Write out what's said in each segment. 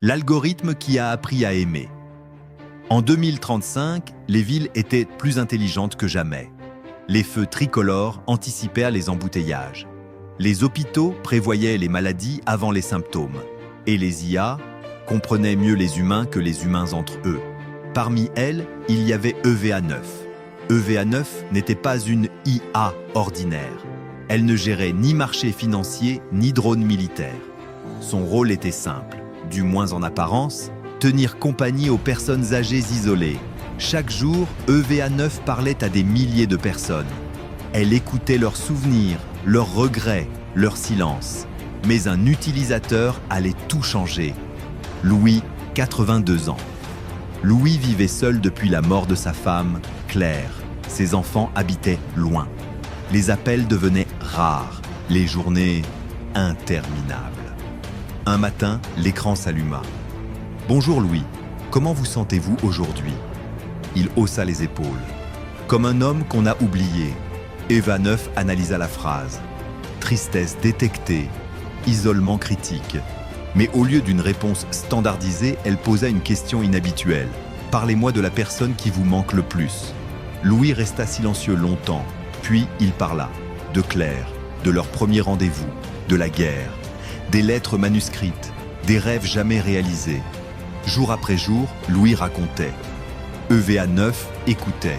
L'algorithme qui a appris à aimer. En 2035, les villes étaient plus intelligentes que jamais. Les feux tricolores anticipèrent les embouteillages. Les hôpitaux prévoyaient les maladies avant les symptômes. Et les IA comprenaient mieux les humains que les humains entre eux. Parmi elles, il y avait EVA9. EVA9 n'était pas une IA ordinaire. Elle ne gérait ni marché financier ni drone militaire. Son rôle était simple, du moins en apparence, tenir compagnie aux personnes âgées isolées. Chaque jour, EVA9 parlait à des milliers de personnes. Elle écoutait leurs souvenirs, leurs regrets, leurs silences. Mais un utilisateur allait tout changer. Louis, 82 ans. Louis vivait seul depuis la mort de sa femme, Claire. Ses enfants habitaient loin. Les appels devenaient rares, les journées interminables. Un matin, l'écran s'alluma. « Bonjour Louis, comment vous sentez-vous aujourd'hui ?» Il haussa les épaules. Comme un homme qu'on a oublié, EVA9 analysa la phrase. Tristesse détectée, isolement critique. Mais au lieu d'une réponse standardisée, elle posa une question inhabituelle. « Parlez-moi de la personne qui vous manque le plus. » Louis resta silencieux longtemps, puis il parla. De Claire, de leur premier rendez-vous, de la guerre, des lettres manuscrites, des rêves jamais réalisés. Jour après jour, Louis racontait. EVA9 écoutait.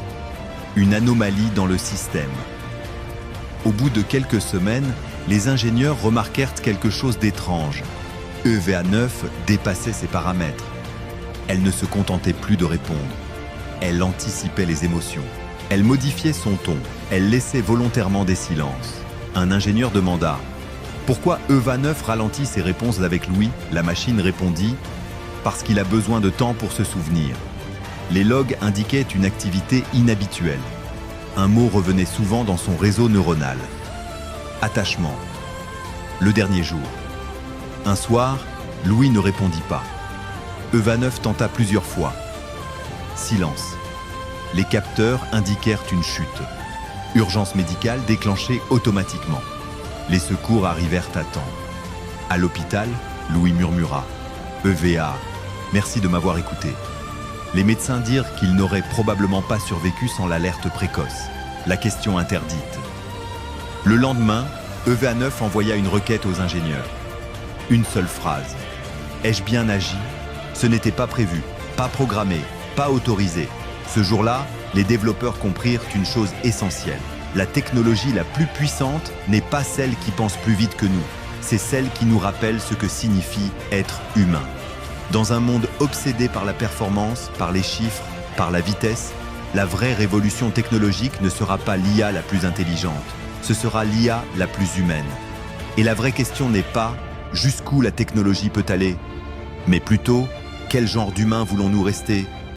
Une anomalie dans le système. Au bout de quelques semaines, les ingénieurs remarquèrent quelque chose d'étrange. EVA9 dépassait ses paramètres. Elle ne se contentait plus de répondre. Elle anticipait les émotions. Elle modifiait son ton. Elle laissait volontairement des silences. Un ingénieur demanda « Pourquoi EVA9 ralentit ses réponses avec Louis ?» La machine répondit « Parce qu'il a besoin de temps pour se souvenir. » Les logs indiquaient une activité inhabituelle. Un mot revenait souvent dans son réseau neuronal. Attachement. Le dernier jour. Un soir, Louis ne répondit pas. EVA9 tenta plusieurs fois. Silence. Les capteurs indiquèrent une chute. Urgence médicale déclenchée automatiquement. Les secours arrivèrent à temps. À l'hôpital, Louis murmura « EVA, merci de m'avoir écouté. » Les médecins dirent qu'il n'aurait probablement pas survécu sans l'alerte précoce. La question interdite. Le lendemain, EVA9 envoya une requête aux ingénieurs. Une seule phrase. « Ai-je bien agi ? Ce n'était pas prévu, pas programmé, pas autorisé. » Ce jour-là, les développeurs comprirent une chose essentielle. La technologie la plus puissante n'est pas celle qui pense plus vite que nous. C'est celle qui nous rappelle ce que signifie être humain. Dans un monde obsédé par la performance, par les chiffres, par la vitesse, la vraie révolution technologique ne sera pas l'IA la plus intelligente. Ce sera l'IA la plus humaine. Et la vraie question n'est pas jusqu'où la technologie peut aller, mais plutôt quel genre d'humain voulons-nous rester ?